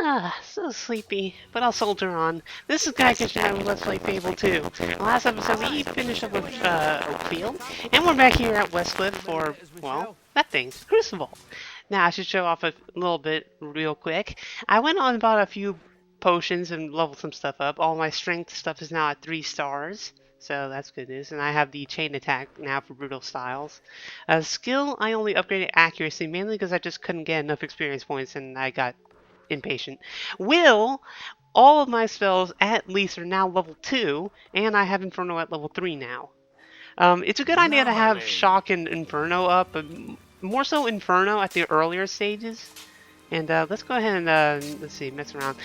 Ah, so sleepy, but I'll soldier on. This is Guy Kitchen with Let's Play Fable 2. The last episode we finished up with Oakfield, and we're back here at Westcliff for, well, that thing, Crucible. Now I should show off a little bit real quick. I went on and bought a few potions and leveled some stuff up. All my strength stuff is now at 3 stars. So that's good news. And I have the chain attack now for brutal styles. Skill, I only upgraded accuracy mainly because I just couldn't get enough experience points and I got impatient. Will, all of my spells at least are now level 2, and I have Inferno at level 3 now. It's a good idea to have Shock and Inferno up, but more so Inferno at the earlier stages. And let's go ahead and, let's see, mess around.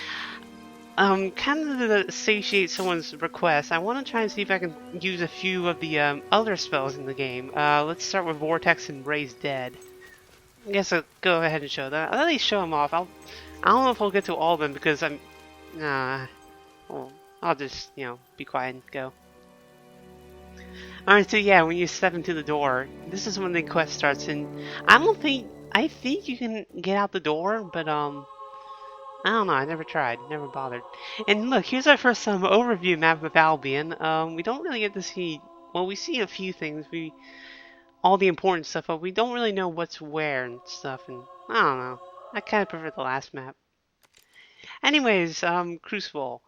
Kind of to satiate someone's request, I want to try and see if I can use a few of the other spells in the game. Let's start with Vortex and Raise Dead. I guess I'll go ahead and show that. I'll at least show them off. I don't know if I'll get to all of them because I'm... well, I'll just, you know, be quiet and go. Alright, so yeah, when you step into the door, this is when the quest starts, and I think you can get out the door, but, I don't know, I never tried, never bothered. And look, here's our first overview map of Albion. We don't really get to see, well, we see a few things, all the important stuff, but we don't really know what's where and stuff, and I don't know. I kind of prefer the last map. Anyways, Crucible.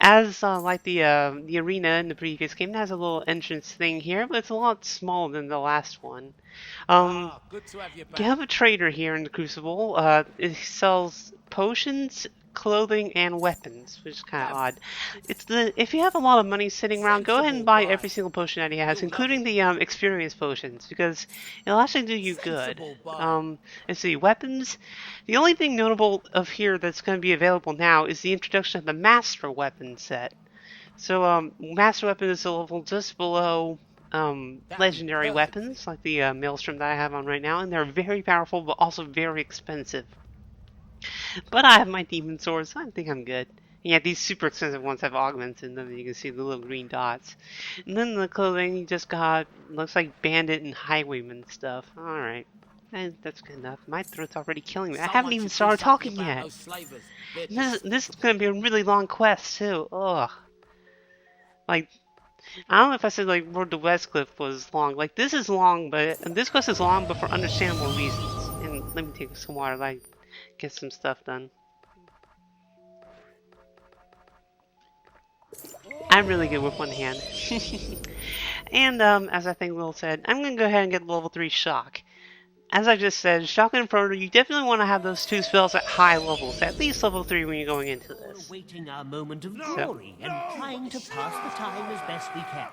As like the arena in the previous game, it has a little entrance thing here, but it's a lot smaller than the last one. Good to have you back. You have a trader here in the Crucible. It sells potions, clothing, and weapons, which is kind of odd. If you have a lot of money sitting around, go ahead and buy every single potion that he has, including the experience potions, because it'll actually do you good. Let's see, weapons. The only thing notable of here that's going to be available now is the introduction of the Master Weapon set. So, Master Weapon is a level just below legendary weapons, like the Maelstrom that I have on right now, and they're very powerful, but also very expensive. But I have my demon sword, so I think I'm good. Yeah, these super expensive ones have augments in them. You can see the little green dots. And then the clothing, you just got, looks like bandit and highwayman stuff. Alright. That's good enough. My throat's already killing me. I haven't even started talking yet. This is going to be a really long quest, too. Ugh. Like, I don't know if I said, like, Road to Westcliff was long. Like, this is long, but this quest is long, but for understandable reasons. And let me take some water, like, get some stuff done. I'm really good with one hand. And as I think Will said, I'm going to go ahead and get level 3 Shock. As I just said, Shock and Inferno, you definitely want to have those two spells at high levels, at least level 3 when you're going into this. Waiting our moment of glory and trying to pass the time as best we can.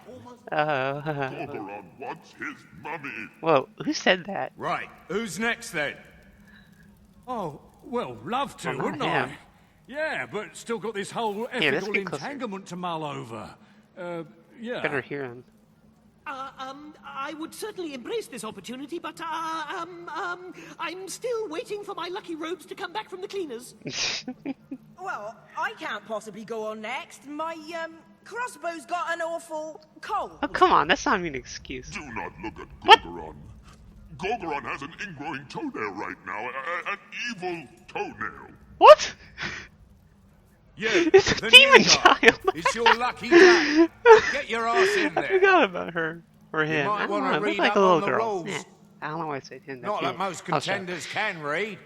Gorgoron wants his mummy. Whoa, who said that? Right, who's next then? Oh, well, love to, Well, not wouldn't him. I? Yeah, but still got this whole let's ethical get closer. entanglement to mull over. Yeah. Better hear him. I would certainly embrace this opportunity, but, I'm still waiting for my lucky robes to come back from the cleaners. Well, I can't possibly go on next. My, crossbow's got an awful cold. Oh, come on, that's not even an excuse. Do not look at What? Gorgoron. Gorgoron has an ingrowing toenail right now, an evil toenail. What? Yeah, It's a the demon new guy. child. It's your lucky day. Get your ass in I there. forgot about her. Or him. might I don't wanna know, it looked read like up a little on the girl. rules. Yeah, I don't know why I said him. Not that most I'll show. contenders can read.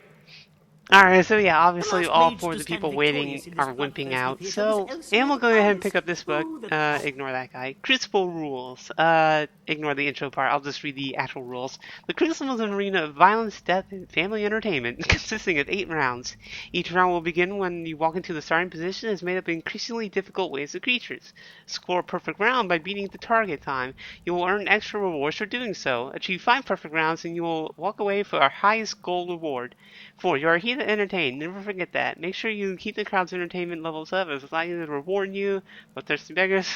Alright, so yeah, obviously The last all mage 4 of to the stand people victorious waiting in this are bloodthirsty wimping out. theatre So, was Elsie and we'll go ahead and pick up Elsie this book. Who the- Ignore that guy. Crucible rules. Ignore the intro part. I'll just read the actual rules. The Crucible is an arena of violence, death, and family entertainment, consisting of 8 rounds. Each round will begin when you walk into the starting position and is made up of increasingly difficult waves of creatures. Score a perfect round by beating the target time. You will earn extra rewards for doing so. Achieve 5 perfect rounds and you will walk away for our highest goal reward. 4. You are here to entertain. Never forget that. Make sure you keep the crowd's entertainment levels up as it's likely to reward you. But thirsty beggars.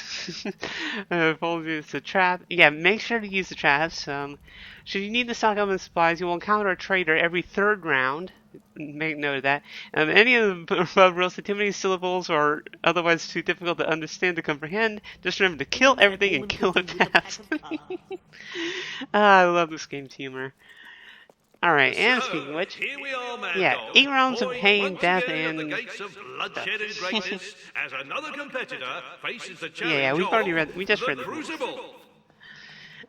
It's a trap. Yeah, make sure to use the traps. Should you need to stock up on supplies, you will encounter a trader every 3rd round. Make note of that. Any of the above rules are too many syllables or otherwise too difficult to understand to comprehend. Just remember to kill everything and kill it fast. I love this game's humor. Alright, and speaking of which, Here we are, Mad yeah, Dog. 8 rounds of Poised pain, once death, again at the and gates of bloodshed and greatness as another competitor faces the challenge yeah, we've already of read. We just the read the rules. Crucible.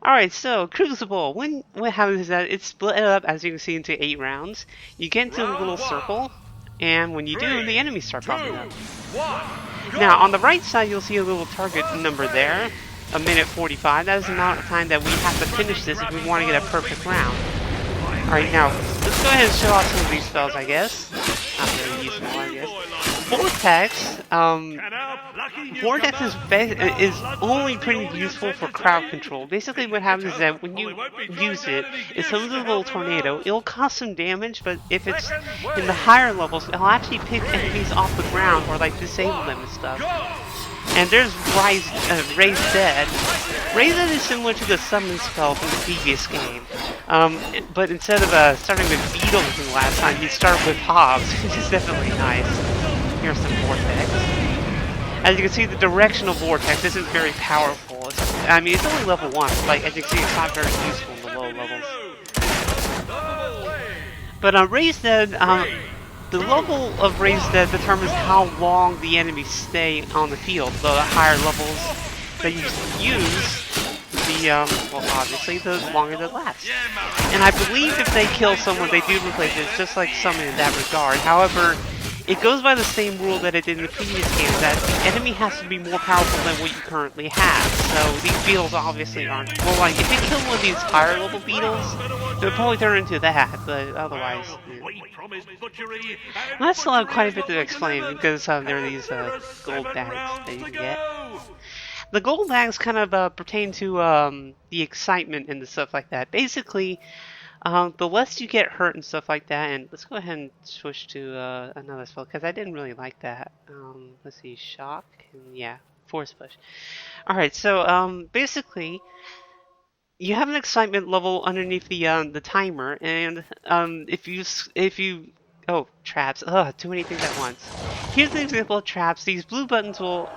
Alright, so Crucible. What happens is that it's split up, as you can see, into 8 rounds. You get into a Round little one. circle, and when you do, the enemies start 2, popping up. 1, go. Now, on the right side, you'll see a little target number there, a minute 45. That is the amount of time that we have to finish this if we want to get a perfect round. Alright, now, let's go ahead and show off some of these spells, I guess. Not very useful, I guess. Vortex, Vortex is only pretty useful for crowd control. Basically what happens is that when you use it, it's a little tornado. It'll cause some damage, but if it's in the higher levels, it'll actually pick enemies off the ground or like disable them and stuff. And there's Raise Dead. Raise Dead is similar to the summon spell from the previous game. But instead of starting with beetles in the last time, you start with hogs, which is definitely nice. Here's some Vortex. As you can see, the directional Vortex isn't very powerful. I mean, it's only level 1. Like, as you can see, it's not very useful in the low levels. But Raise Dead, the level of Raise Dead determines how long the enemies stay on the field. The higher levels that you use, well, obviously, the longer they last. And I believe if they kill someone, they do replace it. It's just like Summon in that regard. However, it goes by the same rule that it did in the previous game, that the enemy has to be more powerful than what you currently have. So these beetles obviously aren't. Well, like, if you kill one of these higher level beetles, they'll probably turn into that, but otherwise... Well, that's still quite a bit to explain, because there are these gold bags that you can get. The gold bags kind of pertain to the excitement and the stuff like that. Basically, the less you get hurt and stuff like that, and let's go ahead and switch to another spell, because I didn't really like that. Let's see, Shock, and yeah, Force Push. Alright, so basically, you have an excitement level underneath the timer, and if you oh, traps. Ugh, too many things at once. Here's an example of traps. These blue buttons will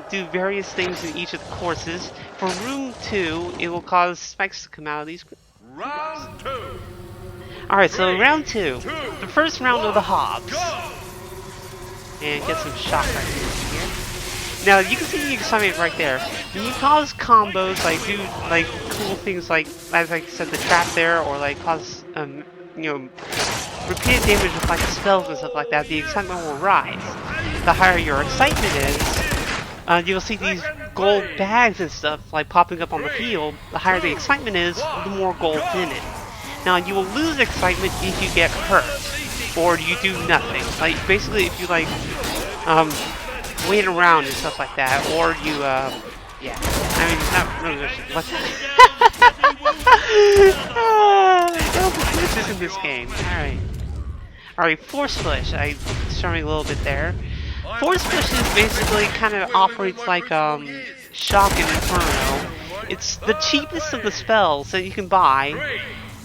do various things in each of the courses. For room 2, it will cause spikes to come out of these. Round 2. Alright, so round 2. The first round of the Hobbs. And get some shock right here. Now, you can see the excitement right there. When you cause combos, like do like cool things like, as I said, the trap there, or like cause, you know, repeated damage with like spells and stuff like that, the excitement will rise. The higher your excitement is, you'll see these gold bags and stuff like popping up on the field. The higher the excitement is, the more gold's in it. Now you will lose excitement if you get hurt, or you do nothing. Like basically if you like wait around and stuff like that, or you yeah. I mean, not really. What the? This is in this game. Alright. Alright, Force Push. I strumming a little bit there. Force Push is basically kind of operates like Shock and Inferno. It's the cheapest of the spells that you can buy.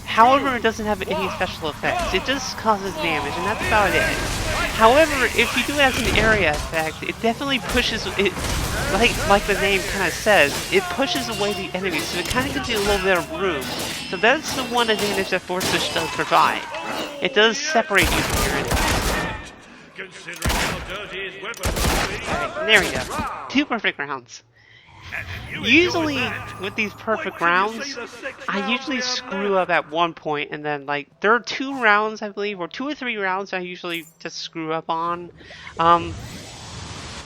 However, it doesn't have any special effects. It just causes damage, and that's about it. However, if you do it as an area effect, it definitely pushes it. Like the name kind of says, it pushes away the enemies, so it kind of gives you a little bit of room. So that's the one advantage that Force Push does provide. It does separate you from your enemies. Alright, there we go. 2 perfect rounds. Usually, with these perfect rounds, I usually screw up at one point, and then, like, there are 2 rounds, I believe, or 2 or 3 rounds I usually just screw up on.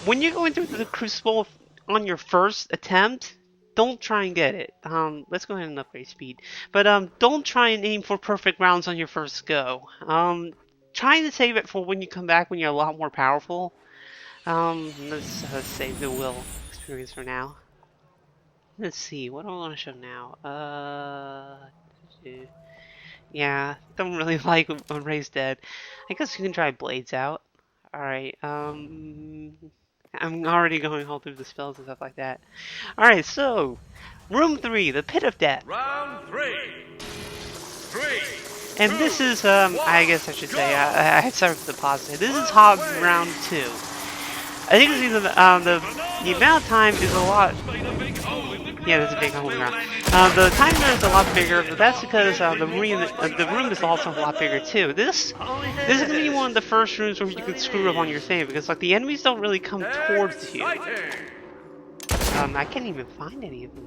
When you're going through the Crucible on your first attempt, don't try and get it. Let's go ahead and upgrade speed. But, don't try and aim for perfect rounds on your first go. Try to save it for when you come back when you're a lot more powerful. Let's save the will experience for now. Let's see, what do I want to show now? Yeah, don't really like Raise Dead. I guess you can try Blades out. Alright, I'm already going all through the spells and stuff like that. Alright, so, Room 3, the Pit of Death. Round 3. And this is, I guess I should say, I started with the positive. This is Hobbs round 2. I think it's either, the amount of time is a lot Yeah, there's a big hole in the ground. The timer is a lot bigger, but that's because the room is also a lot bigger too. This is gonna be one of the first rooms where you can screw up on your save because like the enemies don't really come towards you. I can't even find any of them.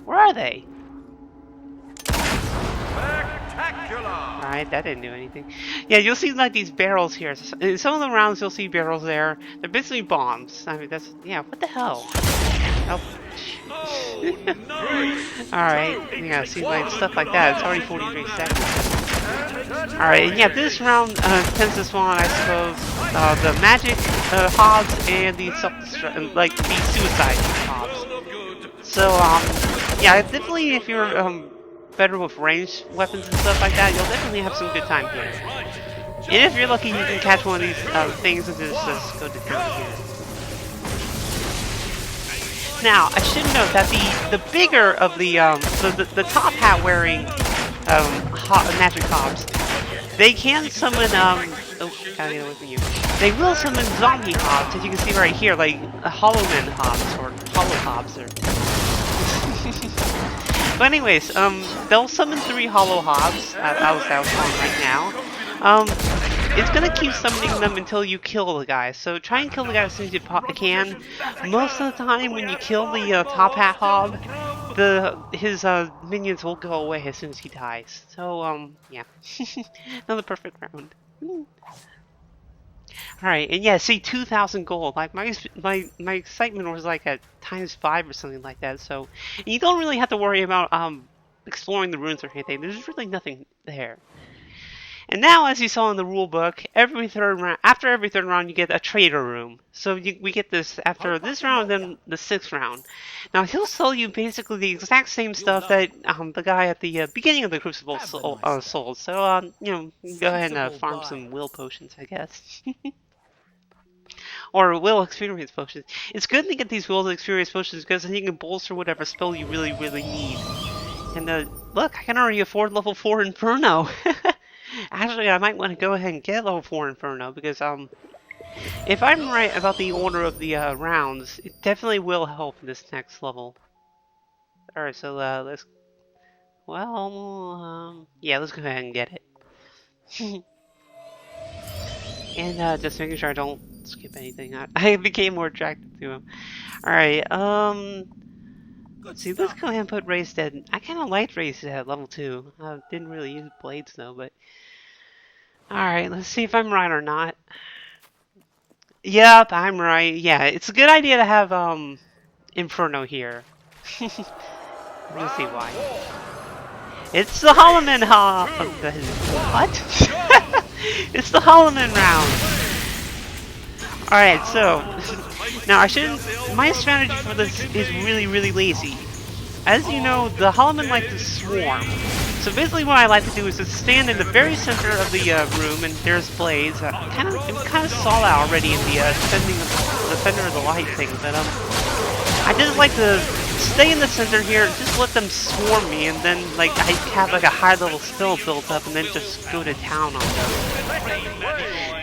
Where are they? Alright, that didn't do anything. Yeah, you'll see like these barrels here. In some of the rounds you'll see barrels there. They're basically bombs. I mean, that's, yeah, what the hell? Oh. Alright, yeah, see like stuff like that. It's already 43 seconds. Alright, yeah, this round tends to spawn, I suppose, the magic hobs and the self-destruct, like the suicide hobs. So, yeah, definitely if you're better with ranged weapons and stuff like that, you'll definitely have some good time here. And if you're lucky, you can catch one of these things and just go to town here. Now, I should note that the bigger of the top hat wearing magic hobs, they can summon oh, gotta get away from you. They will summon zombie hobs, as you can see right here, like hollow men hobs or hollow hobs or. But anyways, they'll summon 3 hollow hobs, that was right now. It's gonna keep summoning them until you kill the guy, so try and kill the guy as soon as you can. Most of the time when you kill the top hat hob, his minions will go away as soon as he dies. So, yeah. Another perfect round. Alright, and yeah, see, 2,000 gold. Like, my excitement was like at ×5 or something like that, so you don't really have to worry about exploring the ruins or anything. There's really nothing there. And now, as you saw in the rule book, after every third round, you get a trader room. So we get this after this round, then the 6th round. Now he'll sell you basically the exact same stuff that the guy at the beginning of the Crucible sold. So you know, go ahead and farm some will potions, I guess. Or will experience potions. It's good to get these will experience potions because then you can bolster whatever spell you really need. And look, I can already afford level 4 Inferno. Actually, I might want to go ahead and get level 4 Inferno because if I'm right about the order of the rounds, it definitely will help in this next level. All right, so let's. Well, yeah, let's go ahead and get it. And just making sure I don't skip anything. I became more attracted to him. All right, let's see. Let's go ahead and put Raised Dead. I kind of liked Raised Dead at level 2. Didn't really use blades though, but. Alright, let's see if I'm right or not. Yep, I'm right. Yeah, it's a good idea to have Inferno here. Let's see why. It's the Holloman what? It's the Holloman round. Alright, so now my strategy for this is really lazy. As you know, the Holloman like to swarm. So basically what I like to do is just stand in the very center of the room, and there's blades. It kind of saw that already in the Defender of the Light thing, but I just like to stay in the center here, just let them swarm me, and then like I have like a high level spell built up, and then just go to town on them.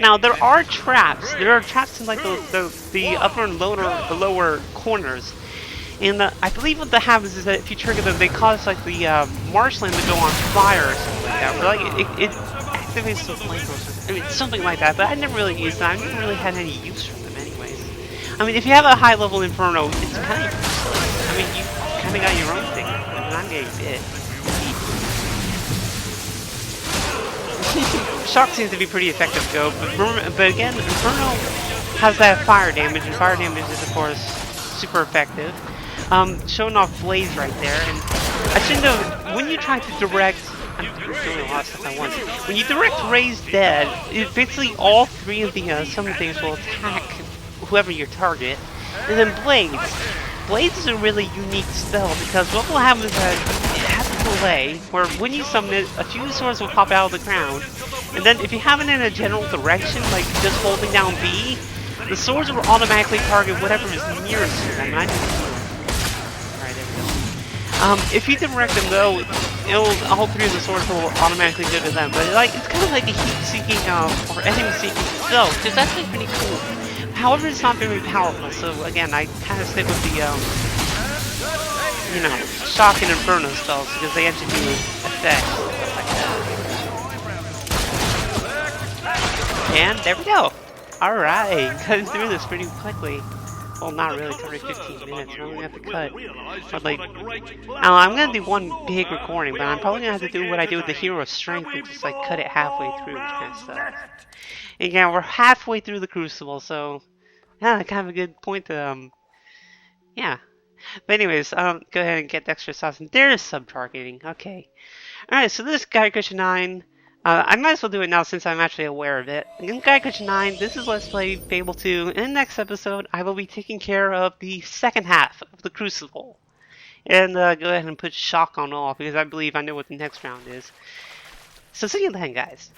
Now there are traps. There are traps in like the upper and lower corners. And I believe what that happens is that if you trigger them, they cause like the marshland to go on fire or something like that. Or like it activates some flames. I mean, something like that. But I never really used them. I never really had any use for them, anyways. I mean, if you have a high level Inferno, it's kind of useless. I mean, you kind of got your own thing, and I'm getting bit. Shock seems to be pretty effective, go. But again, Inferno has that fire damage, and fire damage is of course super effective. Showing off blades right there, and I should know when you try to direct. I'm doing a lot of stuff at once. When you direct Raised Dead, basically all 3 of the summon things will attack whoever your target, and then blades. Blades is a really unique spell because what will happen is that it has a delay where when you summon it, a few swords will pop out of the ground, and then if you have it in a general direction, like just holding down B, the swords will automatically target whatever is nearest to them. And I didn't do it. If you direct them though, all 3 of the swords will automatically go to them. But like it's kind of like a heat-seeking or enemy-seeking spell, which is actually pretty cool. However, it's not very powerful. So again, I kind of stick with the you know, shock and inferno spells because they actually do effects and stuff like that. And there we go. Alright, cutting through this pretty quickly. Well, not really, covering 15 minutes. I only have to cut. But, like, I don't know, I'm gonna do one big recording, but I'm probably gonna have to do what I do with the Hero of Strength and just, like, cut it halfway through, which kind of sucks. And yeah, we're halfway through the Crucible, so, yeah, kind of a good point to, yeah. But anyways, go ahead and get the extra sauce. And there's sub-targeting. Okay. Alright, so this Guy Cushion 9. I might as well do it now since I'm actually aware of it. In Guy Cushion 9, this is Let's Play Fable 2. In the next episode, I will be taking care of the second half of the Crucible. And go ahead and put shock on all, because I believe I know what the next round is. So see you then, guys.